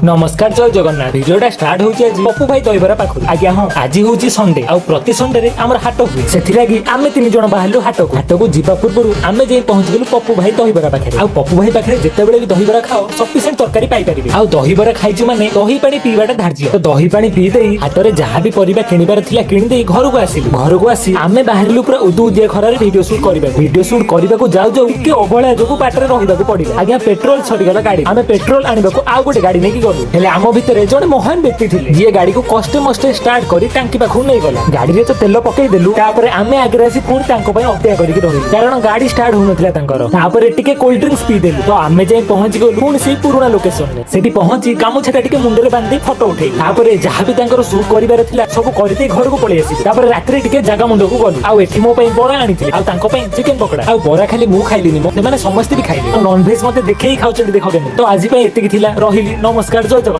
नमस्कार जय जगन्नाथ भिडियोटा स्टार्ट होची आज पप्पू भाई दहीबरा पाखु आज्ञा हां आज होची संडे आ प्रति संडे रे हमर हाट हुए सेथि लागी आमे तीन जण बाहरलु हाट को जिबा पूर्व आमे जे पहुंच गेलु पप्पू भाई दहीबरा पाखे आ पप्पू भाई पाखे जेते बेले भी दहीबरा खाओ सफिशिएंट तरकारी पाई परिबे आ दहीबरा खाइछु माने दही पानी पीबाटा धार्य तो दही पानी पी देई हाट रे जहां भी परिबा किनिबार थिला किनि देई घर को आसी आमे बाहरलु पूरा उदुदिया खरा रे वीडियो शूट करबा को जाऊ जाऊ के अबळा जोगु पाटरे रहिबा को पडिला आज्ञा पेट्रोल छडी गला गाडी आमे पेट्रोल आनिबा को आ गोटे गाडी नेकी गलु हेले आम भितर जड़े महान व्यक्ति थिले जे गाड़ी को कष्टे मष्टे स्टार्ट करी टांकी पाखु नहीं गला गाड़ी रे तो तेल पकई देलु तापरे आमे आगे आसी पुणी तांको पय अपेक्षा करिक रही कारण गाड़ी स्टार्ट हो नथिला तांकर तापरे टिके कोल्ड ड्रिंक्स पी देलु तो आमे जे पहुंच गलु पुणी से पुराना लोकेशन रे सेठी पहुंची गामुछाटा टिके मुंडे रे बांधी फोटो उठेई तापरे जहां भी तांकर शूट करिवार थिला सब करते घर को पळी आसी तापरे रात्री टिके जागा मुंडो को गलु आ एठी मो पय बरा आनिथिले आ तांको पय चिकन पकोड़ा आ बरा खाली मु खाइलिनी मो माने समस्त भी खाइले नॉन वेज मते देखै खाउछन देखो केन तो आजि पय एतिकी थिला रहिली नमस्कार जय जगन्नाथ।